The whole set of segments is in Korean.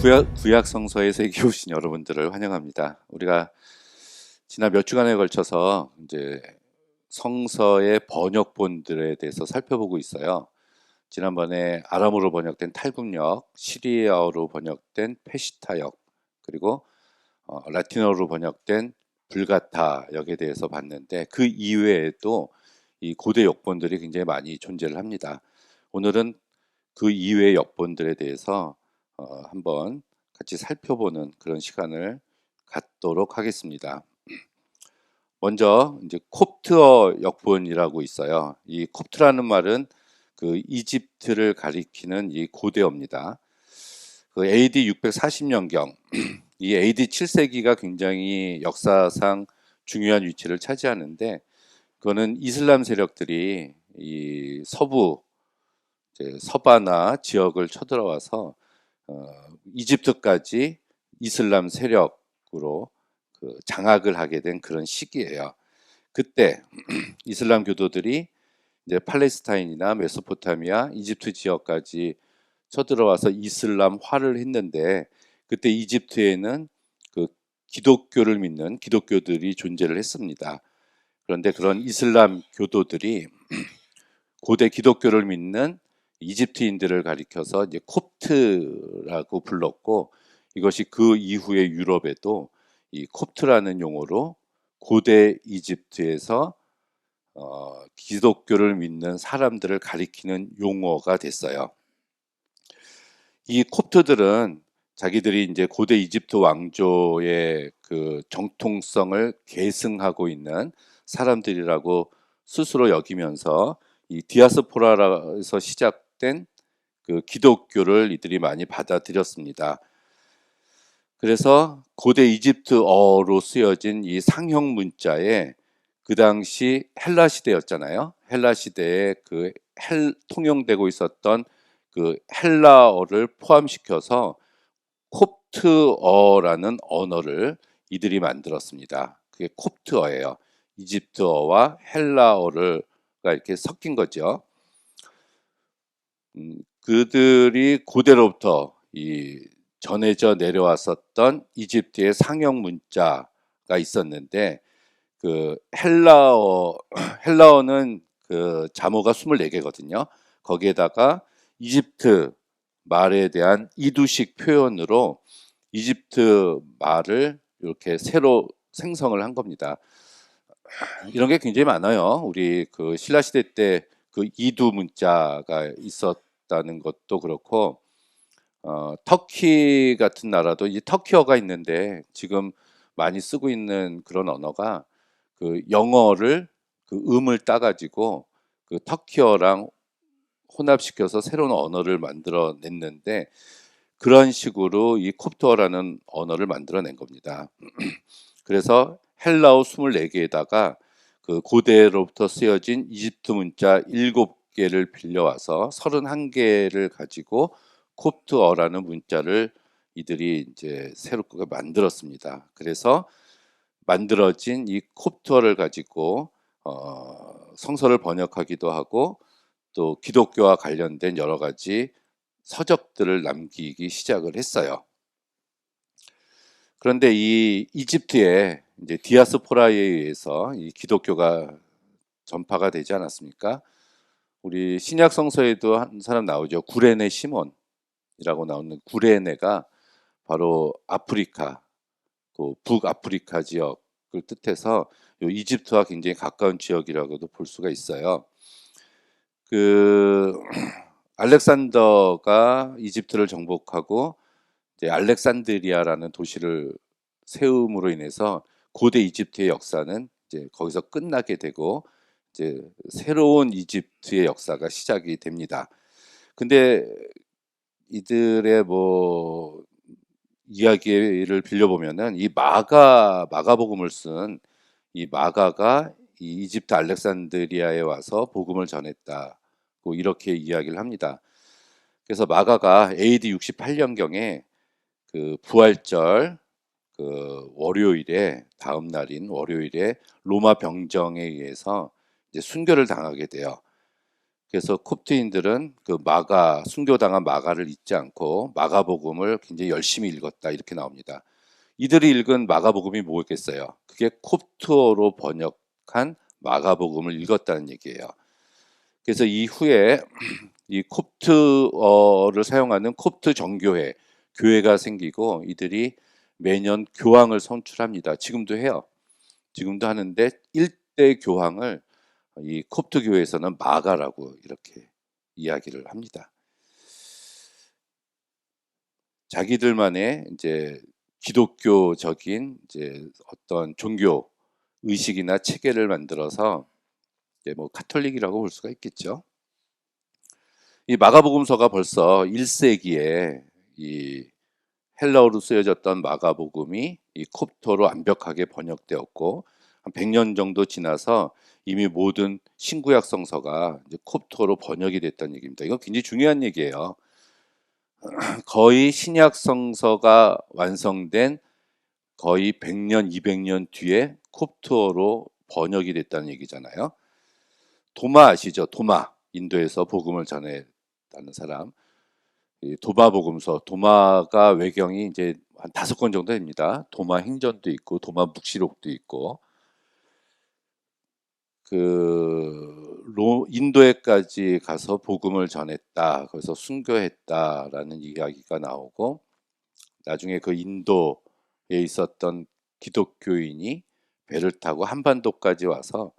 구약 성서에 새겨 오신 여러분들을 환영합니다. 우리가 지난 몇 주간에 걸쳐서 이제 성서의 번역본들에 대해서 살펴보고 있어요. 지난번에 아람어로 번역된 탈북역, 시리아어로 번역된 페시타역, 그리고 라틴어로 번역된 불가타역에 대해서 봤는데, 그 이외에도 이 고대 역본들이 굉장히 많이 존재를 합니다. 오늘은 그 이외의 역본들에 대해서 한번 같이 살펴보는 그런 시간을 갖도록 하겠습니다. 먼저 이제 콥트어 역본이라고 있어요. 이 콥트라는 말은 그 이집트를 가리키는 이 고대어입니다. 그 AD 640년경, 이 AD 7세기가 굉장히 역사상 중요한 위치를 차지하는데, 그거는 이슬람 세력들이 이 서부 서바나 지역을 쳐들어와서 이집트까지 이슬람 세력으로 그 장악을 하게 된 그런 시기예요. 그때 이슬람 교도들이 이제 팔레스타인이나 메소포타미아, 이집트 지역까지 쳐들어와서 이슬람화를 했는데, 그때 이집트에는 그 기독교를 믿는 기독교들이 존재를 했습니다. 그런데 그런 이슬람 교도들이 고대 기독교를 믿는 이집트인들을 가리켜서 이제 콥트라고 불렀고, 이것이 그 이후에 유럽에도 이 콥트라는 용어로 고대 이집트에서 기독교를 믿는 사람들을 가리키는 용어가 됐어요. 이 콥트들은 자기들이 이제 고대 이집트 왕조의 그 정통성을 계승하고 있는 사람들이라고 스스로 여기면서 이 디아스포라에서 시작된 그 기독교를 이들이 많이 받아들였습니다. 그래서 고대 이집트어로 쓰여진 이 상형 문자에 그 당시 헬라 시대였잖아요. 헬라 시대에 그 통용되고 있었던 그 헬라어를 포함시켜서 콥트어라는 언어를 이들이 만들었습니다. 그게 콥트어예요. 이집트어와 헬라어가 이렇게 섞인 거죠. 그들이 고대로부터 이 전해져 내려왔었던 이집트의 상형 문자가 있었는데, 그 헬라어는 그 자모가 24개거든요. 거기에다가 이집트 말에 대한 이두식 표현으로 이집트 말을 이렇게 새로 생성을 한 겁니다. 이런 게 굉장히 많아요. 우리 그 신라 시대 때 그 이두 문자가 있었다는 것도 그렇고, 터키 같은 나라도 이 터키어가 있는데, 지금 많이 쓰고 있는 그런 언어가 그 영어를 그 음을 따가지고 그 터키어랑 혼합시켜서 새로운 언어를 만들어냈는데, 그런 식으로 이 콥트어라는 언어를 만들어낸 겁니다. 그래서 헬라어 24개에다가 그 고대로부터 쓰여진 이집트 문자 7개를 빌려와서 31개를 가지고 콥트어라는 문자를 이들이 이제 새롭게 만들었습니다. 그래서 만들어진 이 콥트어를 가지고 성서를 번역하기도 하고, 또 기독교와 관련된 여러 가지 서적들을 남기기 시작을 했어요. 그런데 이 이집트에 이제 디아스포라에 의해서 이 기독교가 전파가 되지 않았습니까? 우리 신약 성서에도 한 사람 나오죠. 구레네 시몬이라고 나오는 구레네가 바로 아프리카, 그 북아프리카 지역을 뜻해서 이집트와 굉장히 가까운 지역이라고도 볼 수가 있어요. 그 알렉산더가 이집트를 정복하고 이제 알렉산드리아라는 도시를 세움으로 인해서 고대 이집트의 역사는 이제 거기서 끝나게 되고, 이제 새로운 이집트의 역사가 시작이 됩니다. 근데 이들의 뭐 이야기를 빌려보면은 이 마가복음을 쓴 이 마가가 이 이집트 알렉산드리아에 와서 복음을 전했다고 이렇게 이야기를 합니다. 그래서 마가가 AD 68년경에 그 부활절 그 월요일에 다음 날인 월요일에 로마 병정에 의해서 이제 순교를 당하게 돼요. 그래서 콥트인들은 그 마가 순교당한 마가를 잊지 않고 마가복음을 굉장히 열심히 읽었다 이렇게 나옵니다. 이들이 읽은 마가복음이 뭐겠어요? 그게 콥트어로 번역한 마가복음을 읽었다는 얘기예요. 그래서 이후에 이 콥트어를 사용하는 콥트 정교회 교회가 생기고 이들이 매년 교황을 선출합니다. 지금도 해요. 지금도 하는데 1대 교황을 이 콥트 교회에서는 마가라고 이렇게 이야기를 합니다. 자기들만의 이제 기독교적인 이제 어떤 종교 의식이나 체계를 만들어서 이제 뭐 카톨릭이라고 볼 수가 있겠죠. 이 마가복음서가 벌써 1세기에 이 헬라어로 쓰여졌던 마가복음이 이 콥트어로 완벽하게 번역되었고 한 100년 정도 지나서 이미 모든 신구약 성서가 이제 콥트어로 번역이 됐다는 얘기입니다. 이건 굉장히 중요한 얘기예요. 거의 신약 성서가 완성된 거의 100년, 200년 뒤에 콥트어로 번역이 됐다는 얘기잖아요. 도마 아시죠? 도마. 인도에서 복음을 전했다는 사람. 이 도마 복음서. 도마가 외경이 이제 한 5권 정도 됩니다. 도마 행전도 있고 도마 묵시록도 있고 인도에까지 가서 복음을 전했다. 그래서 순교했다라는 이야기가 나오고 나중에 그 인도에 있었던 기독교인이 배를 타고 한반도까지 와서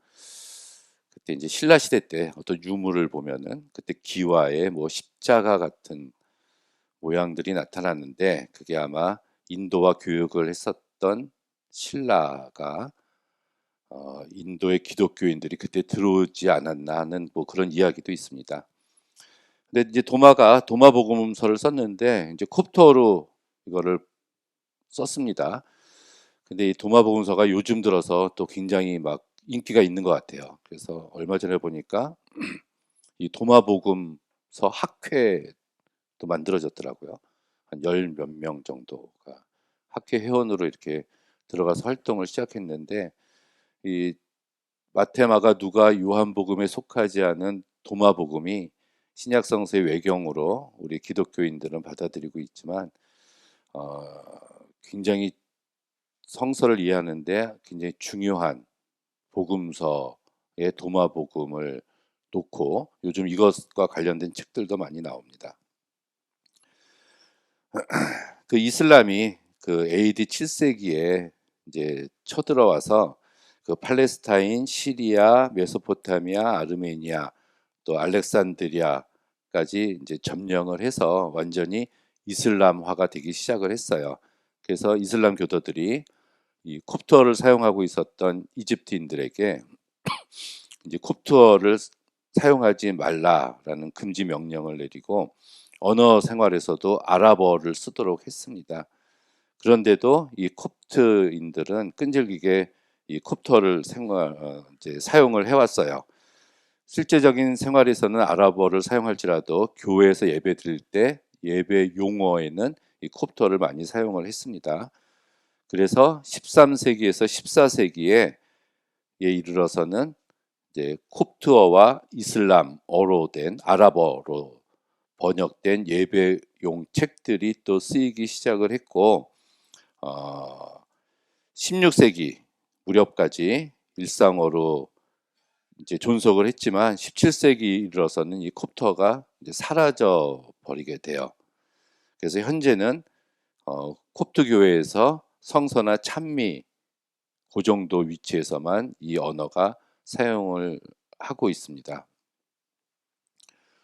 그때 이제 신라 시대 때 어떤 유물을 보면은 그때 기와에 뭐 십자가 같은 모양들이 나타났는데 그게 아마 인도와 교육을 했었던 신라가 인도의 기독교인들이 그때 들어오지 않았나 하는 뭐 그런 이야기도 있습니다. 근데 이제 도마가 도마복음서를 썼는데 이제 콥트어로 이거를 썼습니다. 근데 이 도마복음서가 요즘 들어서 또 굉장히 막 인기가 있는 것 같아요. 그래서 얼마 전에 보니까 이 도마복음서 학회도 만들어졌더라고요. 한 열 몇 명 정도가 학회 회원으로 이렇게 들어가서 활동을 시작했는데 이 마태, 마가, 누가, 요한복음에 속하지 않은 도마복음이 신약성서의 외경으로 우리 기독교인들은 받아들이고 있지만 어, 굉장히 성서를 이해하는데 굉장히 중요한 복음서의 도마복음을 놓고 요즘 이것과 관련된 책들도 많이 나옵니다. 그 이슬람이 그 AD 7세기에 이제 쳐들어와서 그 팔레스타인, 시리아, 메소포타미아, 아르메니아, 또 알렉산드리아까지 이제 점령을 해서 완전히 이슬람화가 되기 시작을 했어요. 그래서 이슬람 교도들이 이 콥트어를 사용하고 있었던 이집트인들에게 이제 콥트어를 사용하지 말라라는 금지 명령을 내리고 언어 생활에서도 아랍어를 쓰도록 했습니다. 그런데도 이 콥트인들은 끈질기게 이 콥트어를 이제 사용을 해왔어요. 실제적인 생활에서는 아랍어를 사용할지라도 교회에서 예배 드릴 때 예배 용어에는 이 콥트어를 많이 사용을 했습니다. 그래서 13세기에서 14세기에 이르러서는 이제 콥트어와 이슬람어로 된 아랍어로 번역된 예배용 책들이 또 쓰이기 시작을 했고 16세기 무렵까지 일상어로 이제 존속을 했지만 17세기 이르러서는 이 콥트어가 이제 사라져 버리게 돼요. 그래서 현재는 콥트 교회에서 성서나 찬미 그 정도 위치에서만 이 언어가 사용을 하고 있습니다.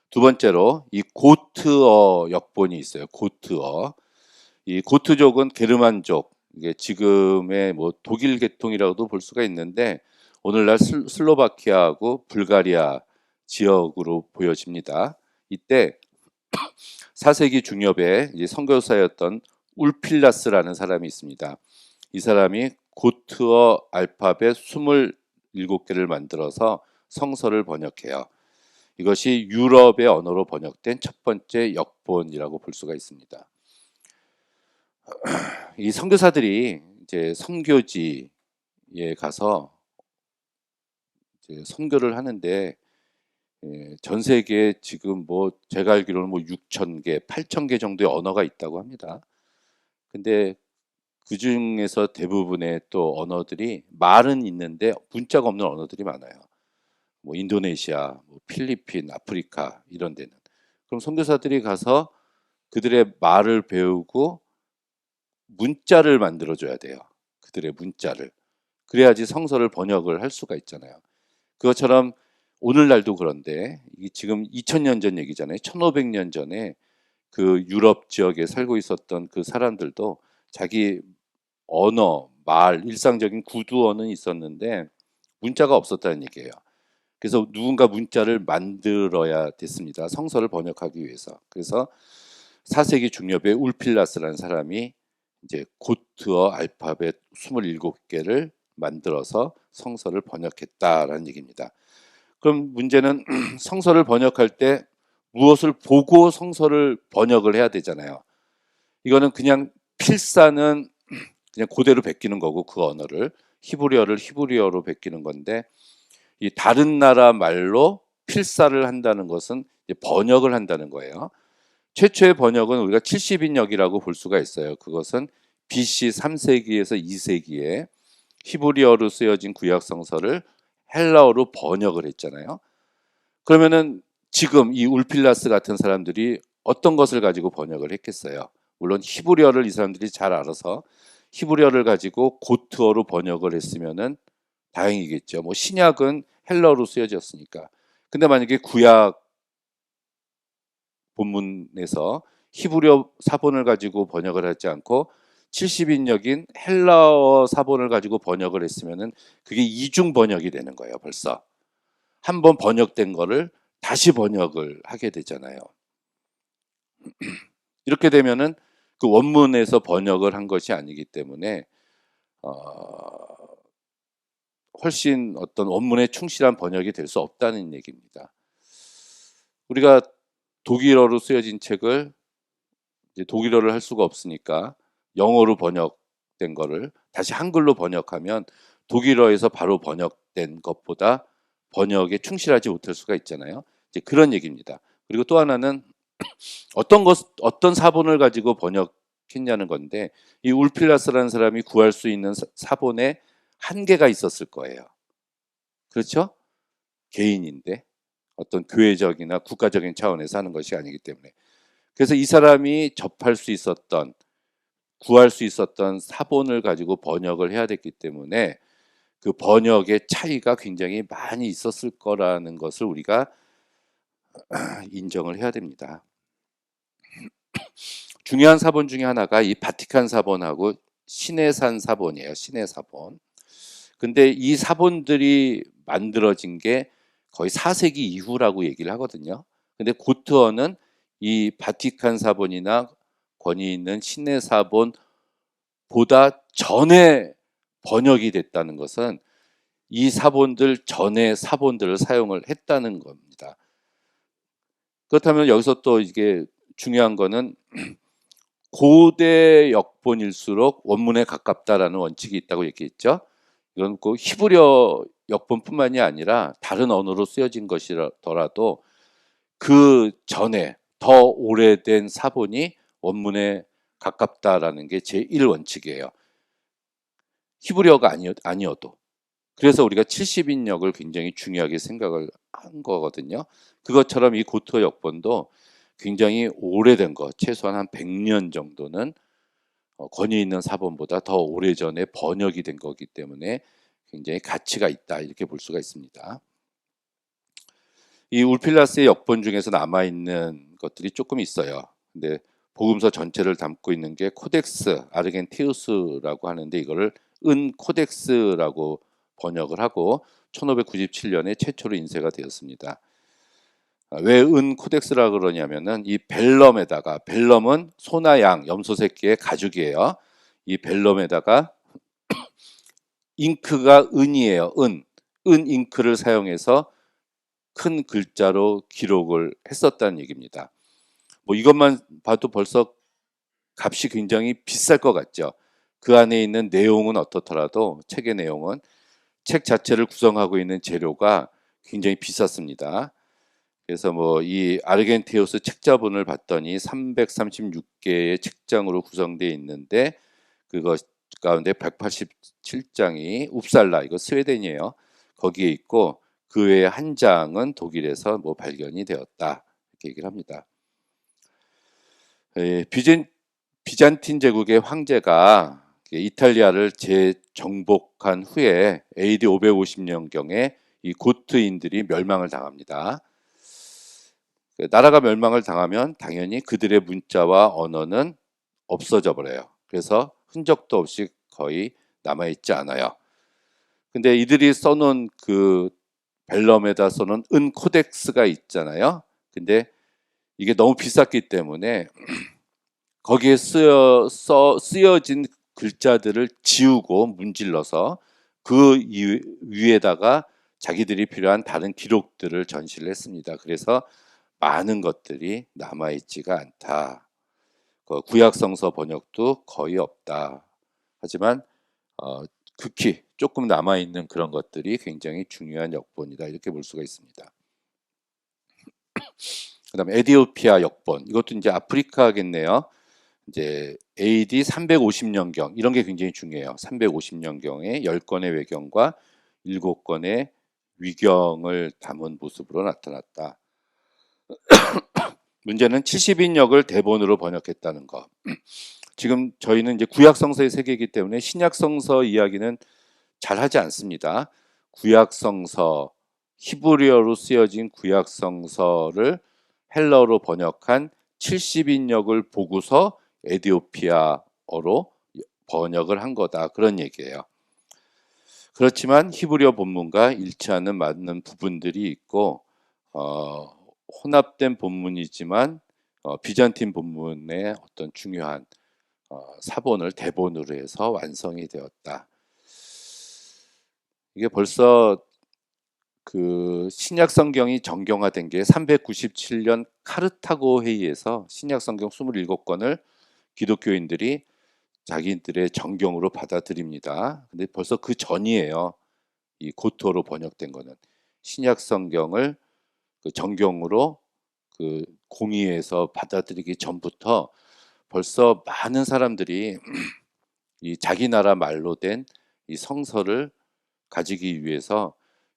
두 번째로 이 고트어 역본이 있어요. 고트어. 이 고트족은 게르만족, 이게 지금의 뭐 독일 계통이라고도 볼 수가 있는데 오늘날 슬로바키아하고 불가리아 지역으로 보여집니다. 이때 4세기 중엽에 이제 선교사였던 울필라스라는 사람이 있습니다. 이 사람이 고트어 알파벳 27개를 만들어서 성서를 번역해요. 이것이 유럽의 언어로 번역된 첫 번째 역본이라고 볼 수가 있습니다. 이 선교사들이 이제 선교지에 가서 이제 선교를 하는데 전 세계에 지금 뭐 제가 알기로는 뭐 6천 개, 8천 개 정도의 언어가 있다고 합니다. 근데 그 중에서 대부분의 또 언어들이 말은 있는데 문자가 없는 언어들이 많아요. 뭐 인도네시아, 뭐 필리핀, 아프리카 이런 데는. 그럼 선교사들이 가서 그들의 말을 배우고 문자를 만들어 줘야 돼요. 그들의 문자를. 그래야지 성서를 번역을 할 수가 있잖아요. 그것처럼 오늘날도 그런데 이게 지금 2000년 전 얘기잖아요. 1500년 전에 그 유럽 지역에 살고 있었던 그 사람들도 자기 언어, 말, 일상적인 구두어는 있었는데 문자가 없었다는 얘기예요. 그래서 누군가 문자를 만들어야 됐습니다. 성서를 번역하기 위해서. 그래서 4세기 중엽에 울필라스라는 사람이 이제 고트어 알파벳 27개를 만들어서 성서를 번역했다라는 얘기입니다. 그럼 문제는 성서를 번역할 때 무엇을 보고 성서를 번역을 해야 되잖아요. 이거는 그냥 필사는 그냥 그대로 베끼는 거고 그 언어를 히브리어를 히브리어로 베끼는 건데 이 다른 나라 말로 필사를 한다는 것은 번역을 한다는 거예요. 최초의 번역은 우리가 70인역이라고 볼 수가 있어요. 그것은 BC 3세기에서 2세기에 히브리어로 쓰여진 구약 성서를 헬라어로 번역을 했잖아요. 그러면은 지금 이 울필라스 같은 사람들이 어떤 것을 가지고 번역을 했겠어요? 물론 히브리어를 이 사람들이 잘 알아서 히브리어를 가지고 고트어로 번역을 했으면은 다행이겠죠. 뭐 신약은 헬라어로 쓰여졌으니까. 근데 만약에 구약 본문에서 히브리어 사본을 가지고 번역을 하지 않고 70인역인 헬라어 사본을 가지고 번역을 했으면은 그게 이중 번역이 되는 거예요. 벌써 한 번 번역된 거를 다시 번역을 하게 되잖아요. 이렇게 되면은 그 원문에서 번역을 한 것이 아니기 때문에 어, 훨씬 어떤 원문에 충실한 번역이 될 수 없다는 얘기입니다. 우리가 독일어로 쓰여진 책을 이제 독일어를 할 수가 없으니까 영어로 번역된 거를 다시 한글로 번역하면 독일어에서 바로 번역된 것보다 번역에 충실하지 못할 수가 있잖아요. 이제 그런 얘기입니다. 그리고 또 하나는 어떤 사본을 가지고 번역했냐는 건데 이 울필라스라는 사람이 구할 수 있는 사본에 한계가 있었을 거예요. 그렇죠? 개인인데 어떤 교회적이나 국가적인 차원에서 하는 것이 아니기 때문에. 그래서 이 사람이 접할 수 있었던 구할 수 있었던 사본을 가지고 번역을 해야 됐기 때문에 그 번역의 차이가 굉장히 많이 있었을 거라는 것을 우리가 인정을 해야 됩니다. 중요한 사본 중에 하나가 이 바티칸 사본하고 시내산 사본이에요. 시내사본. 근데 이 사본들이 만들어진 게 거의 4세기 이후라고 얘기를 하거든요. 근데 고트어는 이 바티칸 사본이나 권위 있는 시내사본보다 전에 번역이 됐다는 것은 이 사본들 전에 사본들을 사용을 했다는 겁니다. 그렇다면 여기서 또 이게 중요한 거는 고대 역본일수록 원문에 가깝다라는 원칙이 있다고 얘기했죠. 이건 꼭 히브리어 역본뿐만이 아니라 다른 언어로 쓰여진 것이더라도 그 전에 더 오래된 사본이 원문에 가깝다라는 게 제1원칙이에요. 히브리어가 아니어도. 그래서 우리가 70인역을 굉장히 중요하게 생각을 한 거거든요. 그것처럼 이 고토 역본도 굉장히 오래된 거, 최소한 한 100년 정도는 권위 있는 사본보다 더 오래전에 번역이 된 거기 때문에 굉장히 가치가 있다 이렇게 볼 수가 있습니다. 이 울필라스의 역본 중에서 남아있는 것들이 조금 있어요. 근데 복음서 전체를 담고 있는 게 코덱스 아르겐티우스라고 하는데 이거를 은 코덱스라고 번역을 하고 1597년에 최초로 인쇄가 되었습니다. 왜 은 코덱스라고 그러냐면은 이 벨럼에다가 벨럼은 소나 양, 염소 새끼의 가죽이에요. 이 벨럼에다가 잉크가 은이에요. 은 잉크를 사용해서 큰 글자로 기록을 했었다는 얘기입니다. 뭐 이것만 봐도 벌써 값이 굉장히 비쌀 것 같죠. 그 안에 있는 내용은 어떻더라도 책의 내용은 책 자체를 구성하고 있는 재료가 굉장히 비쌌습니다. 그래서 뭐 이 아르겐테우스 책자본을 봤더니 336개의 책장으로 구성되어 있는데 그것 가운데 187장이 웁살라, 이거 스웨덴이에요. 거기에 있고 그 외에 한 장은 독일에서 뭐 발견이 되었다, 이렇게 얘기를 합니다. 비잔틴 제국의 황제가 이탈리아를 재정복한 후에 AD 550년경에 이 고트인들이 멸망을 당합니다. 나라가 멸망을 당하면 당연히 그들의 문자와 언어는 없어져 버려요. 그래서 흔적도 없이 거의 남아있지 않아요. 근데 이들이 써놓은 그 벨럼에다 써놓은 은 코덱스가 있잖아요. 근데 이게 너무 비쌌기 때문에 거기에 쓰여진 글자들을 지우고 문질러서 그 위에다가 자기들이 필요한 다른 기록들을 전시를 했습니다. 그래서 많은 것들이 남아있지가 않다. 구약성서 번역도 거의 없다. 하지만 극히 조금 남아있는 그런 것들이 굉장히 중요한 역본이다, 이렇게 볼 수가 있습니다. 그 다음에 에디오피아 역본, 이것도 이제 아프리카겠네요. 이제 AD 350년경, 이런 게 굉장히 중요해요. 350년경에 10건의 외경과 7건의 위경을 담은 모습으로 나타났다. 문제는 70인역을 대본으로 번역했다는 거. 지금 저희는 이제 구약성서의 세계이기 때문에 신약성서 이야기는 잘 하지 않습니다. 구약성서, 히브리어로 쓰여진 구약성서를 헬러어로 번역한 70인역을 보고서 에디오피아어로 번역을 한 거다, 그런 얘기예요. 그렇지만 히브리어 본문과 일치하는 맞는 부분들이 있고 혼합된 본문이지만 비잔틴 본문의 어떤 중요한 사본을 대본으로 해서 완성이 되었다. 이게 벌써 그 신약 성경이 정경화된 게 397년 카르타고 회의에서 신약 성경 27권을 기독교인들이 자기들의 정경으로 받아들입니다. 근데 벌써 그 전이에요. 이 고토로 번역된 거는 신약 성경을 그 정경으로 그 공의해서 받아들이기 전부터 벌써 많은 사람들이 이 자기 나라 말로 된 이 성서를 가지기 위해서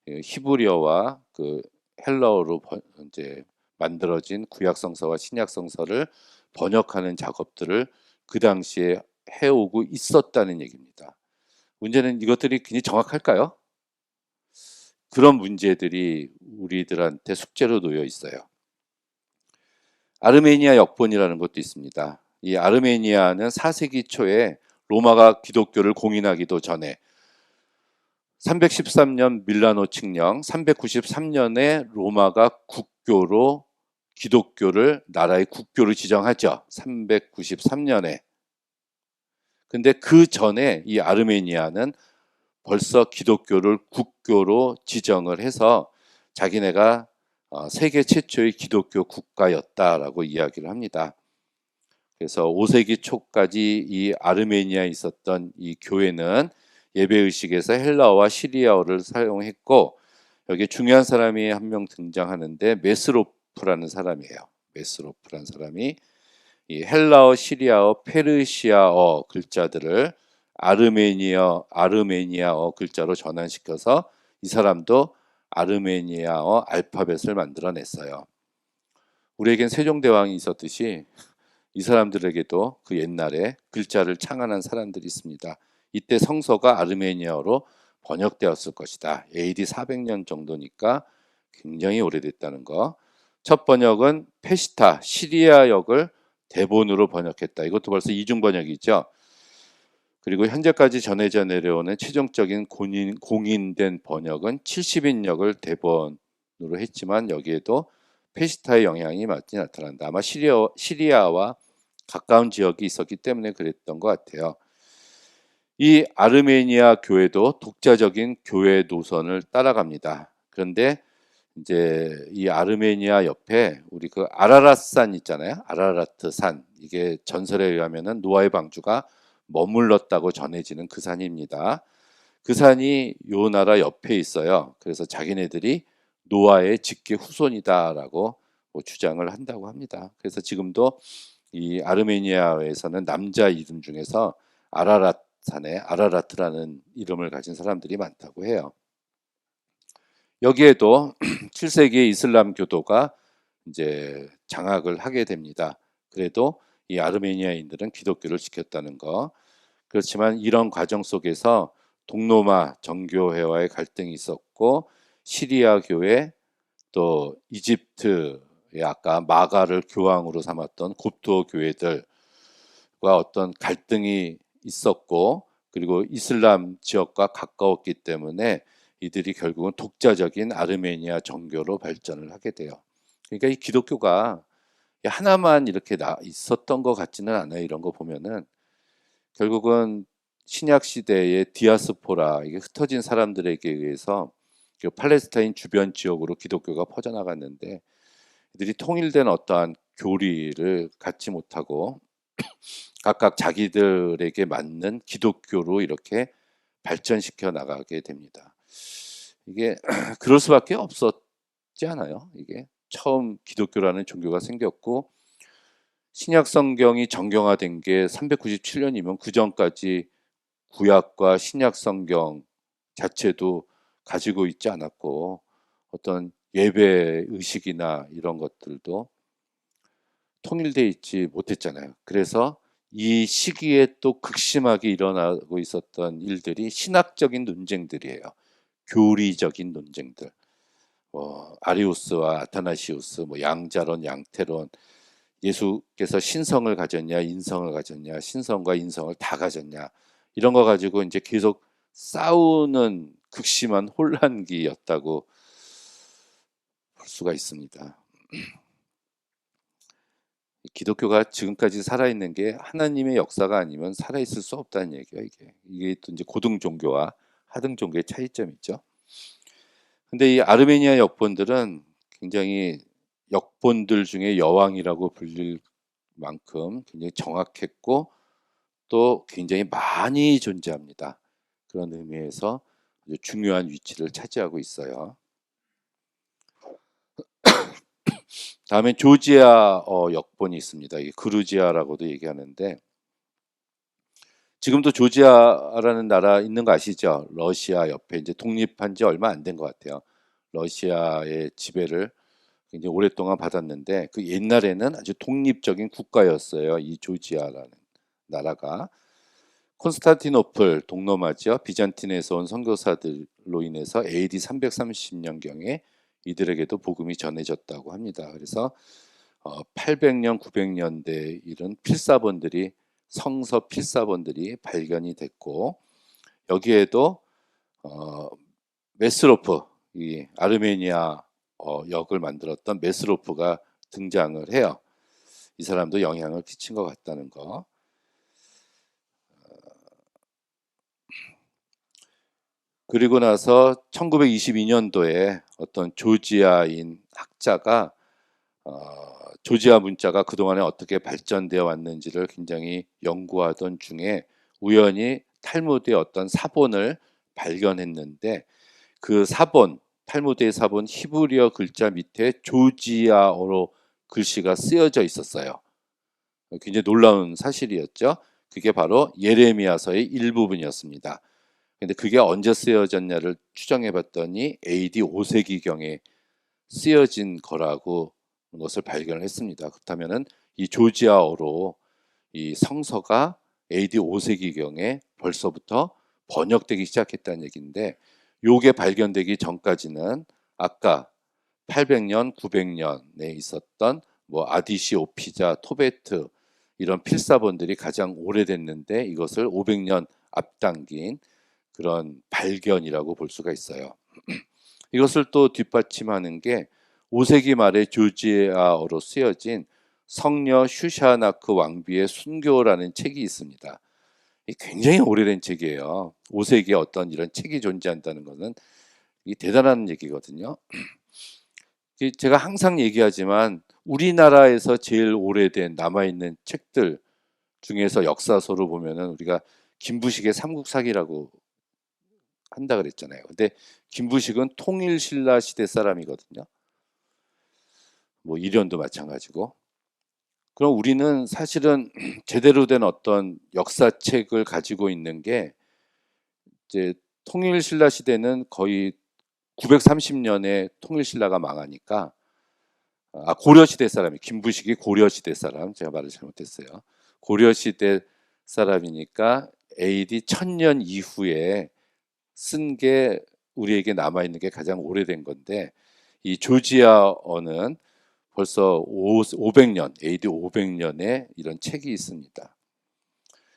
히브리어와 그 헬라어로 이제 만들어진 구약 성서와 신약 성서를 번역하는 작업들을 그 당시에 해오고 있었다는 얘기입니다. 문제는 이것들이 굉장히 정확할까요? 그런 문제들이 우리들한테 숙제로 놓여 있어요. 아르메니아 역본이라는 것도 있습니다. 이 아르메니아는 4세기 초에 로마가 기독교를 공인하기도 전에 313년 밀라노 칙령, 393년에 로마가 국교로 기독교를 나라의 국교로 지정하죠. 393년에. 근데 그 전에 이 아르메니아는 벌써 기독교를 국교로 지정을 해서 자기네가 세계 최초의 기독교 국가였다라고 이야기를 합니다. 그래서 5세기 초까지 이 아르메니아에 있었던 이 교회는 예배의식에서 헬라어와 시리아어를 사용했고, 여기에 중요한 사람이 한 명 등장하는데 메스로프라는 사람이에요. 메스로프라는 사람이 이 헬라어, 시리아어, 페르시아어 글자들을 아르메니아어 글자로 전환시켜서 이 사람도 아르메니아어 알파벳을 만들어냈어요. 우리에겐 세종대왕이 있었듯이 이 사람들에게도 그 옛날에 글자를 창안한 사람들이 있습니다. 이때 성서가 아르메니아어로 번역되었을 것이다. AD 400년 정도니까 굉장히 오래됐다는 거. 첫 번역은 페시타, 시리아 역을 대본으로 번역했다. 이것도 벌써 이중 번역이죠. 그리고 현재까지 전해져 내려오는 최종적인 공인된 번역은 70인역을 대본으로 했지만 여기에도 페시타의 영향이 많이 나타난다. 아마 시리아와 가까운 지역이 있었기 때문에 그랬던 것 같아요. 이 아르메니아 교회도 독자적인 교회 노선을 따라갑니다. 그런데 이제 이 아르메니아 옆에 우리 그 아라랏산 있잖아요. 아라라트 산. 이게 전설에 의하면은 노아의 방주가 머물렀다고 전해지는 그 산입니다. 그 산이 요 나라 옆에 있어요. 그래서 자기네들이 노아의 직계 후손이다라고 주장을 한다고 합니다. 그래서 지금도 이 아르메니아에서는 남자 이름 중에서 아라랏 산에 아라라트라는 이름을 가진 사람들이 많다고 해요. 여기에도 7세기의 이슬람 교도가 이제 장악을 하게 됩니다. 그래도 이 아르메니아인들은 기독교를 지켰다는 거. 그렇지만 이런 과정 속에서 동로마 정교회와의 갈등이 있었고 시리아 교회 또 이집트의 아까 마가를 교황으로 삼았던 곱토 교회들과 어떤 갈등이 있었고 그리고 이슬람 지역과 가까웠기 때문에 이들이 결국은 독자적인 아르메니아 정교로 발전을 하게 돼요. 그러니까 이 기독교가 하나만 이렇게 있었던 것 같지는 않아요. 이런 거 보면은 결국은 신약 시대의 디아스포라, 이게 흩어진 사람들에게 의해서 팔레스타인 주변 지역으로 기독교가 퍼져나갔는데 이들이 통일된 어떠한 교리를 갖지 못하고 각각 자기들에게 맞는 기독교로 이렇게 발전시켜 나가게 됩니다. 이게 그럴 수밖에 없었지 않아요? 이게 처음 기독교라는 종교가 생겼고 신약 성경이 정경화된 게 397년이면 그 전까지 구약과 신약 성경 자체도 가지고 있지 않았고 어떤 예배 의식이나 이런 것들도 통일되어 있지 못했잖아요. 그래서 이 시기에 또 극심하게 일어나고 있었던 일들이 신학적인 논쟁들이에요. 교리적인 논쟁들. 아리우스와 아타나시우스, 양자론, 양태론, 예수께서 신성을 가졌냐, 인성을 가졌냐, 신성과 인성을 다 가졌냐, 이런 거 가지고 이제 계속 싸우는 극심한 혼란기였다고 볼 수가 있습니다. 기독교가 지금까지 살아있는 게 하나님의 역사가 아니면 살아있을 수 없다는 얘기예요. 이게 또 이제 고등 종교와 하등 종교의 차이점이죠. 근데 이 아르메니아 역본들은 굉장히 역본들 중에 여왕이라고 불릴 만큼 굉장히 정확했고 또 굉장히 많이 존재합니다. 그런 의미에서 아주 중요한 위치를 차지하고 있어요. 다음에 조지아 역본이 있습니다. 이게 그루지아라고도 얘기하는데 지금도 조지아라는 나라 있는 거 아시죠? 러시아 옆에 이제 독립한 지 얼마 안 된 것 같아요. 러시아의 지배를 굉장히 오랫동안 받았는데 그 옛날에는 아주 독립적인 국가였어요. 이 조지아라는 나라가. 콘스탄티노플 동로마죠. 비잔틴에서 온 선교사들로 인해서 AD 330년경에 이들에게도 복음이 전해졌다고 합니다. 그래서 800년, 900년대에 이른 필사본들이 성서 필사본들이 발견이 됐고 여기에도 메스로프, 이 아르메니아 역을 만들었던 메스로프가 등장을 해요. 이 사람도 영향을 끼친 것 같다는 거. 그리고 나서 1922년도에 어떤 조지아인 학자가 조지아 문자가 그동안에 어떻게 발전되어 왔는지를 굉장히 연구하던 중에 우연히 탈무드의 어떤 사본을 발견했는데 그 사본, 탈무드의 사본 히브리어 글자 밑에 조지아어로 글씨가 쓰여져 있었어요. 굉장히 놀라운 사실이었죠. 그게 바로 예레미야서의 일부분이었습니다. 근데 그게 언제 쓰여졌냐를 추정해 봤더니 AD 5세기경에 쓰여진 거라고 것을 발견을 했습니다. 그렇다면은 이 조지아어로 이 성서가 AD 5세기경에 벌써부터 번역되기 시작했다는 얘기인데 요게 발견되기 전까지는 아까 800년, 900년에 있었던 아디시 오피자, 토베트 이런 필사본들이 가장 오래됐는데 이것을 500년 앞당긴 그런 발견이라고 볼 수가 있어요. 이것을 또 뒷받침하는 게 5세기 말에 조지아어로 쓰여진 성녀 슈샤나크 왕비의 순교라는 책이 있습니다. 굉장히 오래된 책이에요. 5세기에 어떤 이런 책이 존재한다는 것은 이 대단한 얘기거든요. 제가 항상 얘기하지만 우리나라에서 제일 오래된 남아있는 책들 중에서 역사서로 보면은 우리가 김부식의 삼국사기라고 한다 그랬잖아요. 근데 김부식은 통일신라 시대 사람이거든요. 뭐 이련도 마찬가지고. 그럼 우리는 사실은 제대로 된 어떤 역사책을 가지고 있는 게 이제 통일신라 시대는 거의 930년에 통일신라가 망하니까 고려시대 사람이 김부식이 고려시대 사람 제가 말을 잘못했어요. 고려시대 사람이니까 AD 1000년 이후에 쓴 게 우리에게 남아 있는 게 가장 오래된 건데 이 조지아어는 벌써 500년, AD 500년에 이런 책이 있습니다.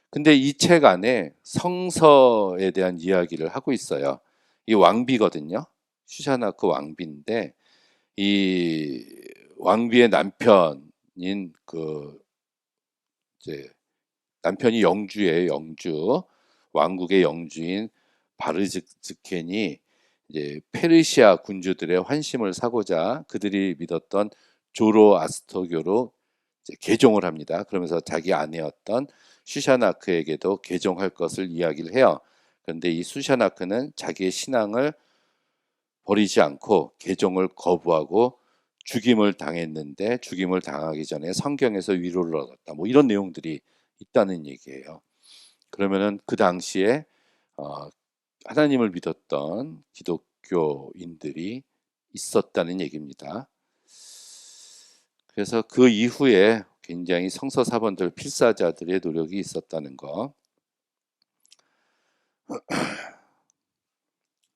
근데 이 책 안에 성서에 대한 이야기를 하고 있어요. 이 왕비거든요. 슈샤나크 왕비인데 이 왕비의 남편인 그 이제 남편이 영주예요. 영주. 왕국의 영주인 바르즈켄이 이제 페르시아 군주들의 환심을 사고자 그들이 믿었던 조로아스터교로 이제 개종을 합니다. 그러면서 자기 아내였던 슈샤나크에게도 개종할 것을 이야기를 해요. 그런데 이 슈샤나크는 자기의 신앙을 버리지 않고 개종을 거부하고 죽임을 당했는데 죽임을 당하기 전에 성경에서 위로를 얻었다. 뭐 이런 내용들이 있다는 얘기예요. 그러면은 그 당시에 어, 하나님을 믿었던 기독교인들이 있었다는 얘기입니다. 그래서 그 이후에 굉장히 성서 사본들 필사자들의 노력이 있었다는 거.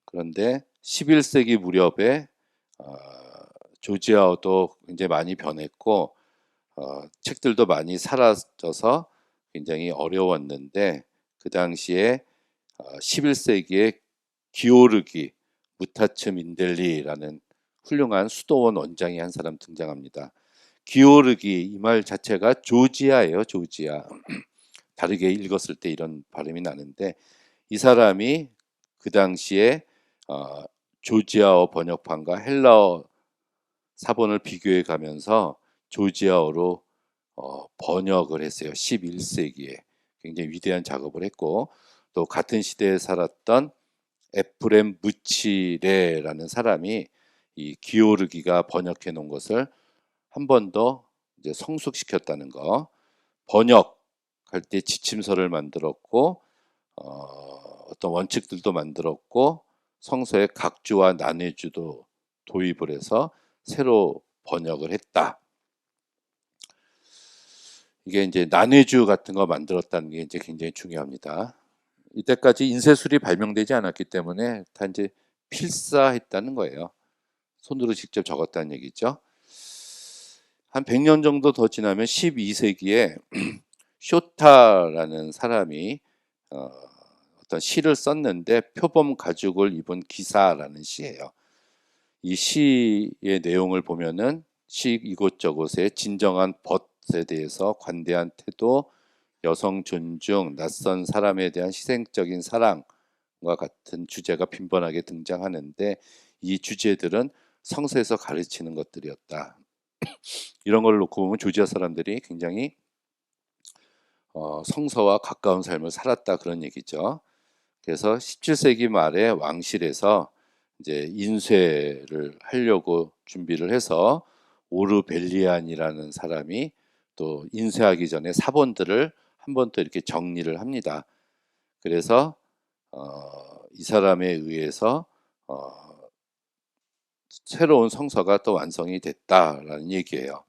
그런데 11세기 무렵에 조지아어도 굉장히 많이 변했고 책들도 많이 사라져서 굉장히 어려웠는데 그 당시에 11세기에 기오르기 무타츠 민델리라는 훌륭한 수도원 원장이 한 사람 등장합니다. 기오르기 이 말 자체가 조지아예요. 조지아. 다르게 읽었을 때 이런 발음이 나는데 이 사람이 그 당시에 조지아어 번역판과 헬라어 사본을 비교해 가면서 조지아어로 번역을 했어요. 11세기에 굉장히 위대한 작업을 했고 또 같은 시대에 살았던 에프렘 무치레라는 사람이 이 기오르기가 번역해 놓은 것을 한 번 더 이제 성숙시켰다는 거. 번역할 때 지침서를 만들었고 어떤 원칙들도 만들었고 성서의 각주와 난해주도 도입을 해서 새로 번역을 했다. 이게 이제 난해주 같은 거 만들었다는 게 이제 굉장히 중요합니다. 이때까지 인쇄술이 발명되지 않았기 때문에 다 이제 필사했다는 거예요. 손으로 직접 적었다는 얘기죠. 한 100년 정도 더 지나면 12세기에 쇼타라는 사람이 어떤 시를 썼는데 표범 가죽을 입은 기사라는 시예요. 이 시의 내용을 보면은 시 이곳저곳에 진정한 벗에 대해서 관대한 태도, 여성 존중, 낯선 사람에 대한 희생적인 사랑과 같은 주제가 빈번하게 등장하는데 이 주제들은 성서에서 가르치는 것들이었다. 이런 걸 놓고 보면 조지아 사람들이 굉장히 성서와 가까운 삶을 살았다 그런 얘기죠. 그래서 17세기 말에 왕실에서 이제 인쇄를 하려고 준비를 해서 오르벨리안이라는 사람이 또 인쇄하기 전에 사본들을 한 번 또 이렇게 정리를 합니다. 그래서 이 사람에 의해서 새로운 성서가 또 완성이 됐다라는 얘기예요.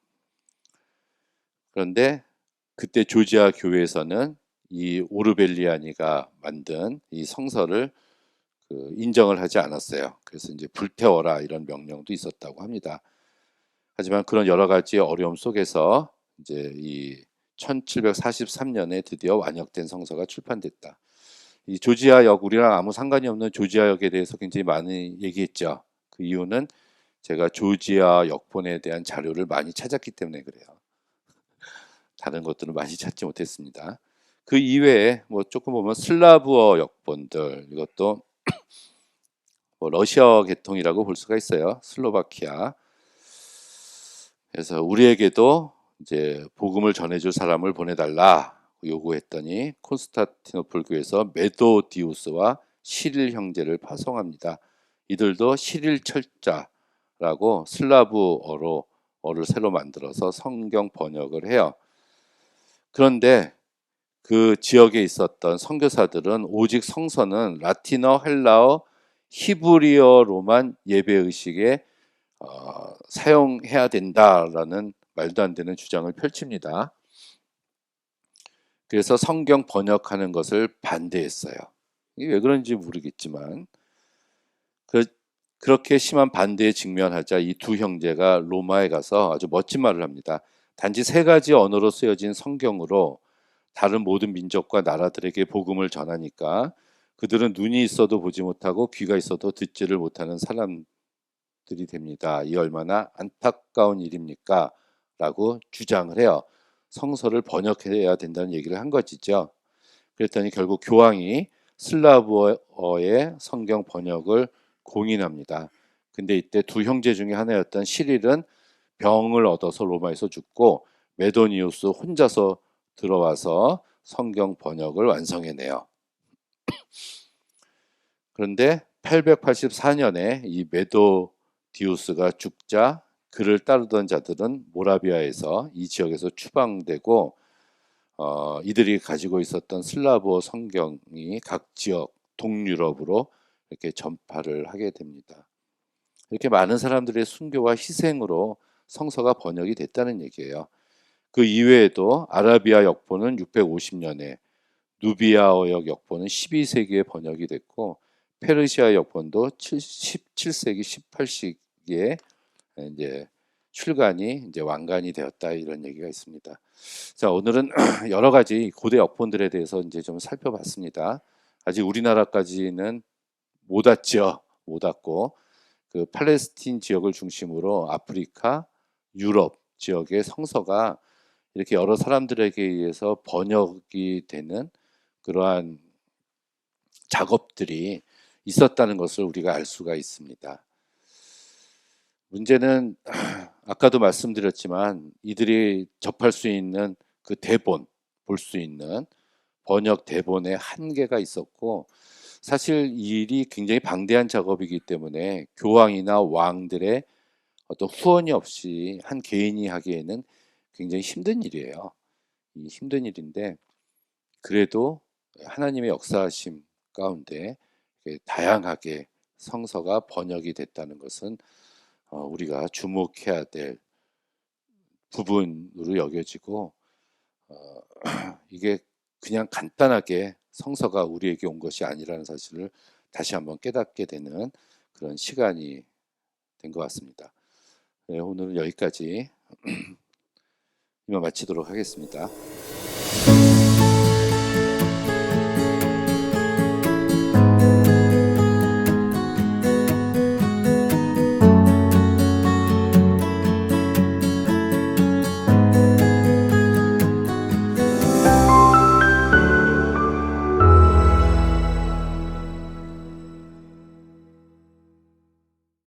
그런데 그때 조지아 교회에서는 이 오르벨리아니가 만든 이 성서를 인정을 하지 않았어요. 그래서 이제 불태워라 이런 명령도 있었다고 합니다. 하지만 그런 여러 가지 어려움 속에서 이제 이 1743년에 드디어 완역된 성서가 출판됐다. 이 조지아역 우리랑 아무 상관이 없는 조지아역에 대해서 굉장히 많이 얘기했죠. 그 이유는 제가 조지아 역본에 대한 자료를 많이 찾았기 때문에 그래요. 다른 것들은 많이 찾지 못했습니다. 그 이외에 뭐 조금 보면 슬라브어 역본들 이것도 뭐 러시아 계통이라고 볼 수가 있어요. 슬로바키아. 그래서 우리에게도 이제 복음을 전해줄 사람을 보내달라 요구했더니 콘스탄티노플 교에서 메도디우스와 시릴 형제를 파송합니다. 이들도 시릴 철자라고 슬라브어를 새로 만들어서 성경 번역을 해요. 그런데 그 지역에 있었던 선교사들은 오직 성서는 라틴어, 헬라어, 히브리어로만 예배 의식에 사용해야 된다라는 말도 안 되는 주장을 펼칩니다. 그래서 성경 번역하는 것을 반대했어요. 이게 왜 그런지 모르겠지만 그렇게 심한 반대에 직면하자 이 두 형제가 로마에 가서 아주 멋진 말을 합니다. 단지 세 가지 언어로 쓰여진 성경으로 다른 모든 민족과 나라들에게 복음을 전하니까 그들은 눈이 있어도 보지 못하고 귀가 있어도 듣지를 못하는 사람들이 됩니다. 이 얼마나 안타까운 일입니까? 라고 주장을 해요. 성서를 번역해야 된다는 얘기를 한 것이죠. 그랬더니 결국 교황이 슬라브어의 성경 번역을 공인합니다. 근데 이때 두 형제 중에 하나였던 시릴은 병을 얻어서 로마에서 죽고 메도니우스 혼자서 들어와서 성경 번역을 완성해내요. 그런데 884년에 이 메도디우스가 죽자 그를 따르던 자들은 모라비아에서 이 지역에서 추방되고 이들이 가지고 있었던 슬라브어 성경이 각 지역 동유럽으로 이렇게 전파를 하게 됩니다. 이렇게 많은 사람들의 순교와 희생으로 성서가 번역이 됐다는 얘기예요. 그 이외에도 아라비아 역본은 650년에, 누비아어역 역본은 12세기에 번역이 됐고 페르시아 역본도 17세기, 18세기에 이제 출간이 이제 완간이 되었다 이런 얘기가 있습니다. 자, 오늘은 여러 가지 고대 역본들에 대해서 이제 좀 살펴봤습니다. 아직 우리나라까지는 못 왔죠. 못 왔고 그 팔레스틴 지역을 중심으로 아프리카, 유럽 지역의 성서가 이렇게 여러 사람들에게 의해서 번역이 되는 그러한 작업들이 있었다는 것을 우리가 알 수가 있습니다. 문제는 아까도 말씀드렸지만 이들이 접할 수 있는 그 대본, 볼 수 있는 번역 대본에 한계가 있었고 사실 이 일이 굉장히 방대한 작업이기 때문에 교황이나 왕들의 어떤 후원이 없이 한 개인이 하기에는 굉장히 힘든 일이에요. 이 힘든 일인데 그래도 하나님의 역사하심 가운데 다양하게 성서가 번역이 됐다는 것은 우리가 주목해야 될 부분으로 여겨지고 이게 그냥 간단하게 성서가 우리에게 온 것이 아니라는 사실을 다시 한번 깨닫게 되는 그런 시간이 된 것 같습니다. 네, 오늘은 여기까지 이만 마치도록 하겠습니다.